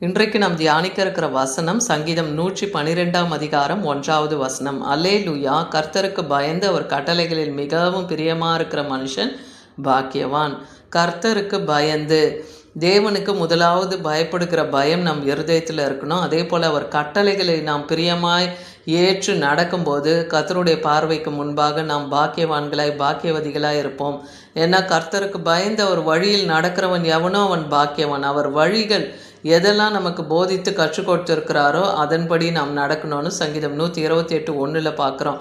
இன்றைக்கு நாம் தியானிக்க இருக்கிற வசனம் சங்கீதம் 112 அதிகாரம் 1வது வசனம். அல்லேலூயா, கர்த்தருக்கு பயந்து அவர் கட்டளைகளில் மிகவும் பிரியமா இருக்கிற மனுஷன் பாக்கியவான். கர்த்தருக்கு பயந்து, தேவனுக்கு முதலாவது பயப்படுகிற பயம் நம் இருதயத்தில் இருக்கணும். அதே போல் அவர் கட்டளைகளை நாம் பிரியமாய் ஏற்று நடக்கும்போது கர்த்தருடைய பார்வைக்கு முன்பாக நாம் பாக்கியவான்களாய் பாக்கியவதிகளாய் இருப்போம். ஏன்னா கர்த்தருக்கு பயந்து அவர் வழியில் நடக்கிறவன் எவனோ அவன் பாக்கியவான். அவர் வழிகள் எதெல்லாம் நமக்கு போதித்து கற்றுக் கொடுத்துருக்கிறாரோ அதன்படி நாம் நடக்கணும்னு சங்கீதம் 128:1 பார்க்குறோம்.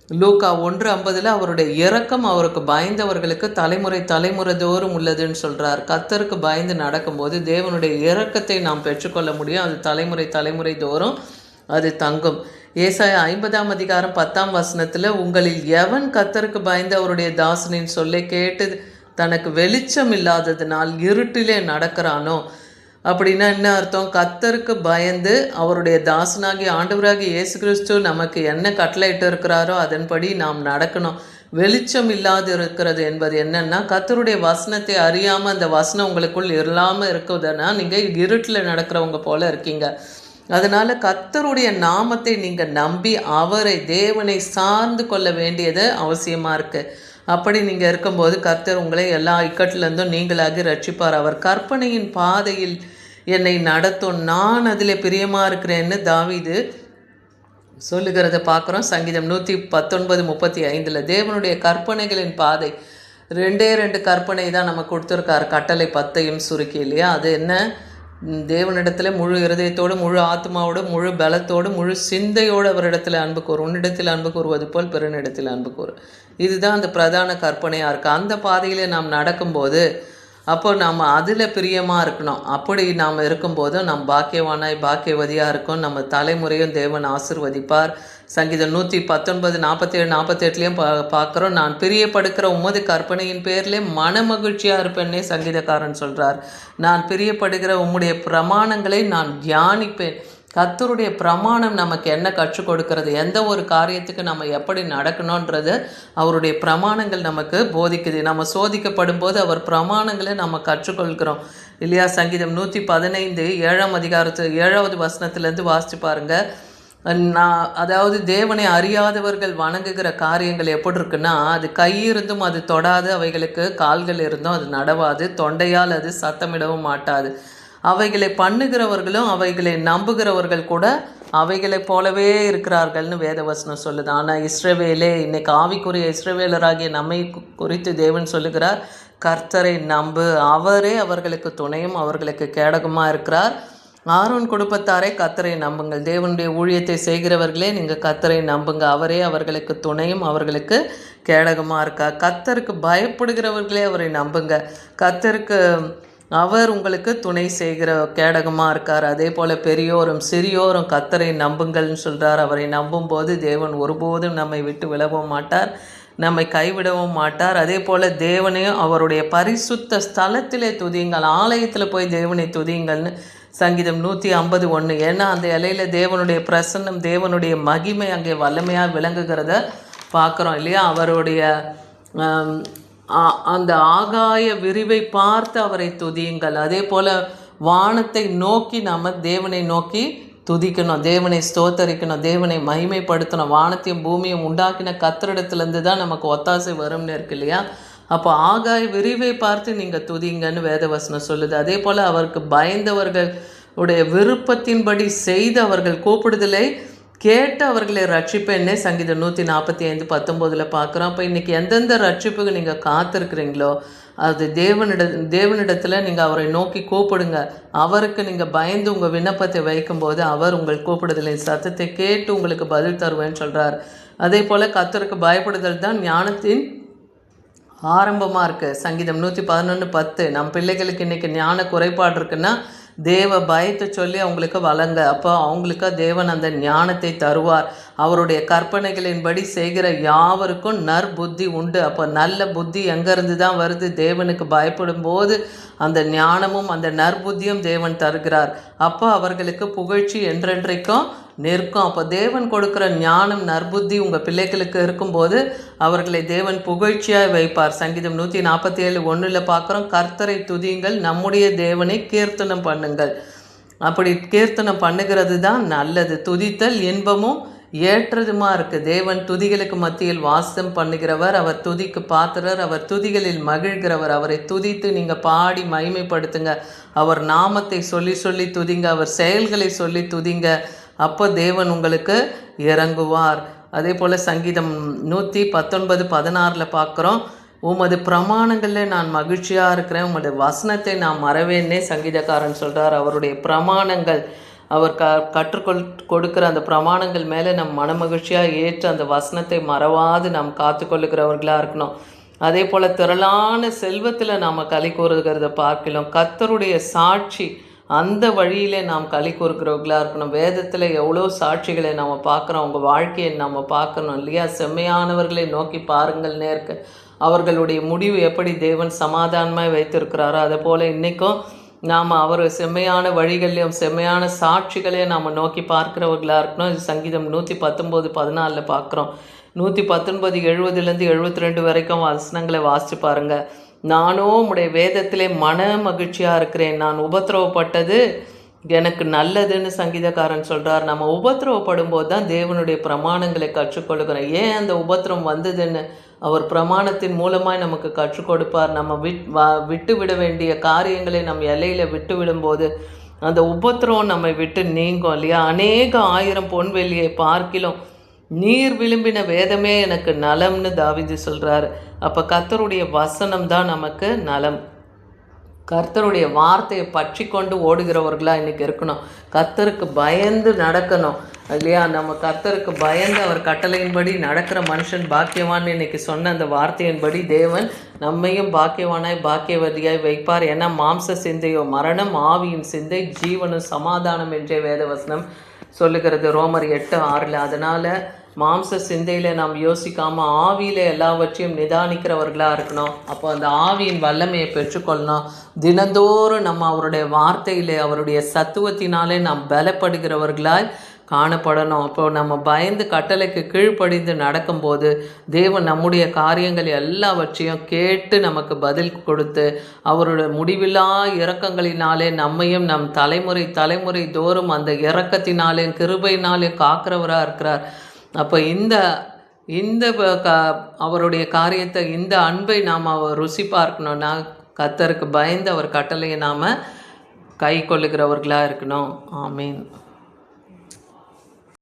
லூக்கா 1:50 அவருடைய இரக்கம் அவருக்கு பயந்தவர்களுக்கு தலைமுறை தலைமுறை தோறும் உள்ளதுன்னு சொல்கிறார். கர்த்தருக்கு பயந்து நடக்கும்போது தேவனுடைய இரக்கத்தை நாம் பெற்றுக்கொள்ள முடியும். அது தலைமுறை தலைமுறை தோறும் அது தங்கும். ஏசாயா 50 அதிகாரம் 10 வசனத்தில், உங்களில் எவன் கர்த்தருக்கு பயந்து அவருடைய தாசனின் சொல்லை கேட்டு தனக்கு வெளிச்சம் இல்லாததினால் இருட்டிலே நடக்கிறானோ. அப்படின்னா என்ன அர்த்தம்? கர்த்தருக்கு பயந்து அவருடைய தாசனாகி ஆண்டவராகி இயேசு கிறிஸ்து நமக்கு என்ன கட்டளையிட்டு இருக்கிறாரோ அதன்படி நாம் நடக்கணும். வெளிச்சம் இல்லாது இருக்கிறது என்பது என்னன்னா, கர்த்தருடைய வசனத்தை அறியாமல் அந்த வசனம் உங்களுக்குள் இல்லாமல் இருக்குதுன்னா நீங்கள் இருட்டில் நடக்கிறவங்க போல இருக்கீங்க. அதனால் கர்த்தருடைய நாமத்தை நீங்கள் நம்பி அவரை தேவனை சார்ந்து கொள்ள வேண்டியது அவசியமாக இருக்குது. அப்படி நீங்கள் இருக்கும்போது கர்த்தர் உங்களை எல்லா இக்கட்டிலிருந்தும் நீங்களாகி ரட்சிப்பார். அவர் கற்பனையின் பாதையில் என்னை நடத்தும், நான் அதில் பிரியமாக இருக்கிறேன்னு தாவீது சொல்லுகிறத பார்க்குறோம். சங்கீதம் 119:35 தேவனுடைய கற்பனைகளின் பாதை 2 கற்பனை தான் நம்ம கொடுத்துருக்காரு. கட்டளை 10 சுருக்கி இல்லையா? அது என்ன? தேவனிடத்தில் முழு இருதயத்தோடு, முழு ஆத்மாவோடு, முழு பலத்தோடு, முழு சிந்தையோடு அவரிடத்தில் அன்பு கூறு. உன்னிடத்தில் அன்பு கூறுவது போல் பிறனிடத்தில் அன்பு கூறு. இதுதான் அந்த பிரதான கற்பனையாக இருக்குது. அந்த பாதையில் நாம் நடக்கும்போது அப்போ நாம் அதில் பிரியமாக இருக்கணும். அப்படி நாம் இருக்கும்போது நம் பாக்கியவானாய் பாக்கியவதியாக இருக்கும். நம்ம தலைமுறையும் தேவன் ஆசிர்வதிப்பார். சங்கீதம் 119:47-48 பார்க்குறோம். நான் பிரியப்படுகிற உமது கற்பனையின் பேர்லே மன மகிழ்ச்சியாக இருப்பேன்னே சங்கீதக்காரன் சொல்கிறார். நான் பிரியப்படுகிற உம்முடைய பிரமாணங்களை நான் தியானிப்பேன். கர்த்தருடைய பிரமாணம் நமக்கு என்ன கற்றுக் கொடுக்கிறது, எந்த ஒரு காரியத்துக்கு நம்ம எப்படி நடக்கணுன்றது அவருடைய பிரமாணங்கள் நமக்கு போதிக்குது. நம்ம சோதிக்கப்படும் போது அவர் பிரமாணங்களை நம்ம கற்றுக்கொள்கிறோம் இல்லையா? சங்கீதம் 115 7 அதிகாரத்து 7வது வசனத்துலேருந்து வாசித்து பாருங்கள். அதாவது தேவனை அறியாதவர்கள் வணங்குகிற காரியங்கள் எப்படி இருக்குன்னா, அது கையிருந்தும் அது தொடாது, அவைகளுக்கு கால்கள் இருந்தும் அது நடவாது, தொண்டையால் அது சத்தமிடவும் மாட்டாது. அவைகளை பண்ணுகிறவர்களும் அவைகளை நம்புகிறவர்கள் கூட அவைகளைப் போலவே இருக்கிறார்கள்னு வேதவசனம் சொல்லுது. ஆனால் இஸ்ரவேலே, இன்னைக்கு ஆவிக்குரிய இஸ்ரவேலராகிய நம்மை குறித்து தேவன் சொல்லுகிறார், கர்த்தரை நம்பு, அவரே அவர்களுக்கு துணையும் அவர்களுக்கு கேடகமாக இருக்கிறார். ஆரோன் குடும்பத்தாரே கர்த்தரை நம்புங்கள். தேவனுடைய ஊழியத்தை செய்கிறவர்களே நீங்கள் கர்த்தரை நம்புங்க, அவரே அவர்களுக்கு துணையும் அவர்களுக்கு கேடகமாக இருக்கார். கர்த்தருக்கு பயப்படுகிறவர்களே அவரை நம்புங்க, கர்த்தருக்கு அவர் உங்களுக்கு துணை செய்கிற கேடகமாக இருக்கார். அதே போல் பெரியோரும் சிறியோரும் கர்த்தரை நம்புங்கள்னு சொல்கிறார். அவரை நம்பும்போது தேவன் ஒருபோதும் நம்மை விட்டு விலகவும் மாட்டார், நம்மை கைவிடவும் மாட்டார். அதே போல் தேவனையும் அவருடைய பரிசுத்த ஸ்தலத்திலே துதியுங்கள், ஆலயத்தில் போய் தேவனை துதியுங்கள்னு சங்கீதம் 150:1. ஏன்னா அந்த இலையில் தேவனுடைய பிரசன்னம், தேவனுடைய மகிமை அங்கே வல்லமையாக விளங்குகிறத பார்க்குறோம் இல்லையா? அவருடைய அந்த ஆகாய விரிவை பார்த்து அவரை துதியுங்கள். அதே போல் வானத்தை நோக்கி நாம் தேவனை நோக்கி துதிக்கணும், தேவனை ஸ்தோத்தரிக்கணும், தேவனை மகிமைப்படுத்தணும். வானத்தையும் பூமியும் உண்டாக்கின கர்த்தரிடத்துலேருந்து தான் நமக்கு ஒத்தாசை வரும்னு இருக்கு இல்லையா? அப்போ ஆகாய விரிவை பார்த்து நீங்கள் துதிங்கன்னு வேதவசனம் சொல்லுது. அதே போல் அவருக்கு பயந்தவர்களுடைய விருப்பத்தின்படி செய்து அவர்கள் கூப்பிடுதலை கேட்டு அவர்களை ரட்சிப்பேன்னே சங்கீதம் 145:19 பார்க்குறோம். அப்போ இன்றைக்கி எந்தெந்த ரட்சிப்புக்கு நீங்கள் காத்திருக்கிறீங்களோ அது தேவனிடத்தில் நீங்கள் அவரை நோக்கி கூப்பிடுங்க. அவருக்கு நீங்கள் பயந்து உங்கள் விண்ணப்பத்தை வைக்கும்போது அவர் உங்கள் கூப்பிடுதலின் சத்தத்தை கேட்டு உங்களுக்கு பதில் தருவேன்னு சொல்கிறார். அதே போல் கர்த்தருக்கு பயப்படுதல் தான் ஞானத்தின் ஆரம்பமாக இருக்குது. சங்கீதம் 111:10 நம் பிள்ளைகளுக்கு இன்றைக்கி ஞான குறைபாடு இருக்குன்னா தேவ பயத்தை சொல்லி அவங்களுக்கு வழங்க. அப்போ அவங்களுக்கு தேவன் அந்த ஞானத்தை தருவார். அவருடைய கற்பனைகளின்படி செய்கிற யாவருக்கும் நற்புத்தி உண்டு. அப்போ நல்ல புத்தி எங்கேருந்து தான் வருது? தேவனுக்கு பயப்படும் போது அந்த ஞானமும் அந்த நற்புத்தியும் தேவன் தருகிறார். அப்போ அவர்களுக்கு புகழ்ச்சி என்றென்றைக்கும் நிற்கும். அப்போ தேவன் கொடுக்குற ஞானம் நற்புத்தி உங்கள் பிள்ளைகளுக்கு இருக்கும்போது அவர்களை தேவன் புகழ்ச்சியாக வைப்பார். சங்கீதம் 147:1 பார்க்குறோம், கர்த்தரை துதியுங்கள், நம்முடைய தேவனை கீர்த்தனம் பண்ணுங்கள். அப்படி கீர்த்தனம் பண்ணுகிறது தான் நல்லது. துதித்தல் இன்பமும் ஏற்றதுமா இருக்குது. தேவன் துதிகளுக்கு மத்தியில் வாசம் பண்ணுகிறவர், அவர் துதிக்கு பாத்திரர், அவர் துதிகளில் மகிழ்கிறவர். அவரை துதித்து நீங்கள் பாடி மகிமைப்படுத்துங்க. அவர் நாமத்தை சொல்லி சொல்லி துதிங்க, அவர் செயல்களை சொல்லி துதிங்க. அப்போ தேவன் உங்களுக்கு இறங்குவார். அதே போல் சங்கீதம் 119:16 பார்க்குறோம், உமது பிரமாணங்களில் நான் மகிழ்ச்சியாக இருக்கிறேன், உமது வசனத்தை நான் மறவேன்னே சங்கீதக்காரன் சொல்கிறார். அவருடைய பிரமாணங்கள், அவர் கொடுக்குற அந்த பிரமாணங்கள் மேலே நம் மனமகிழ்ச்சியாக ஏற்று அந்த வசனத்தை மறவாது நாம் காத்து கொள்ளுகிறவர்களாக இருக்கணும். அதே போல் திரளான செல்வத்தில் நாம் களி கூறுகிறத பார்க்கலாம். கர்த்தருடைய சாட்சி, அந்த வழியிலே நாம் களி கூறுகிறவர்களாக இருக்கணும். வேதத்தில் எவ்வளோ சாட்சிகளை நாம் பார்க்குறோம், உங்கள் வாழ்க்கையை நம்ம பார்க்கணும் இல்லையா? செம்மையானவர்களை நோக்கி பாருங்கள் நேர்க்க, அவர்களுடைய முடிவு எப்படி தேவன் சமாதானமாக வைத்திருக்கிறாரோ அதை போல் இன்றைக்கும் நாம் அவர் செம்மையான வழிகளையும் செம்மையான சாட்சிகளையும் நாம் நோக்கி பார்க்குறவர்களாக இருக்கணும். இது சங்கீதம் 119:14 பார்க்குறோம். 119:70 72 வரைக்கும் வசனங்களை வாசித்து பாருங்கள். நானும் உம்முடைய வேதத்திலே மன மகிழ்ச்சியாக இருக்கிறேன், நான் உபத்திரவப்பட்டது எனக்கு நல்லதுன்னு சங்கீதக்காரன் சொல்கிறார். நம்ம உபத்திரவப்படும் போது தான் தேவனுடைய பிரமாணங்களை கற்றுக்கொள்கிறோம். ஏன் அந்த உபத்திரம் வந்ததுன்னு அவர் பிரமாணத்தின் மூலமாக நமக்கு கற்றுக் கொடுப்பார். நம்ம விட்டு விட வேண்டிய காரியங்களை நம்ம எல்லையில் விட்டு விடும்போது அந்த உபத்திரம் நம்மை விட்டு நீங்கும் இல்லையா? அநேக 1000 பொன் வெள்ளியை பார்க்கிலும் நீர் விரும்பின வேதமே எனக்கு நலம்னு தாவீது சொல்கிறார். அப்போ கர்த்தருடைய வசனம் தான் நமக்கு நலம். கர்த்தருடைய வார்த்தையை பற்றி கொண்டு ஓடுகிறவர்களாக இன்றைக்கி இருக்கணும். கர்த்தருக்கு பயந்து நடக்கணும் இல்லையா? நம்ம கர்த்தருக்கு பயந்து அவர் கட்டளையின்படி நடக்கிற மனுஷன் பாக்கியவான் இன்றைக்கி சொன்ன அந்த வார்த்தையின்படி தேவன் நம்மையும் பாக்கியவானாய் பாக்கியவதியாய் வைப்பார். ஏன்னா மாம்ச சிந்தையோ மரணம், ஆவியின் சிந்தை ஜீவனும் சமாதானம் என்றே வேதவசனம் சொல்லுகிறது, ரோமர் 8:6. அதனால் மாம்ச சிந்தையில் நாம் யோசிக்காமல் ஆவியில் எல்லாவற்றையும் நிதானிக்கிறவர்களாக இருக்கணும். அப்போ அந்த ஆவியின் வல்லமையை பெற்றுக்கொள்ளணும். தினந்தோறும் நம்ம அவருடைய வார்த்தையிலே அவருடைய சத்துவத்தினாலே நாம் பலப்படுகிறவர்களாய் காணப்படணும். அப்போ நம்ம பயந்து கட்டளைக்கு கீழ்ப்படிந்து நடக்கும்போது தேவன் நம்முடைய காரியங்கள் எல்லாவற்றையும் கேட்டு நமக்கு பதில் கொடுத்து அவருடைய முடிவில்லா இரக்கங்களினாலே நம்மையும் நம் தலைமுறை தோறும் அந்த இரக்கத்தினாலே கிருபையினாலே காக்கிறவராக இருக்கிறார். அப்போ இந்த அவருடைய காரியத்தை, இந்த அன்பை நாம் ருசி பார்க்கணுன்னா கர்த்தருக்கு பயந்து அவர் கட்டளையை நாம் கை கொள்ளுகிறவர்களாக இருக்கணும். ஆமீன்.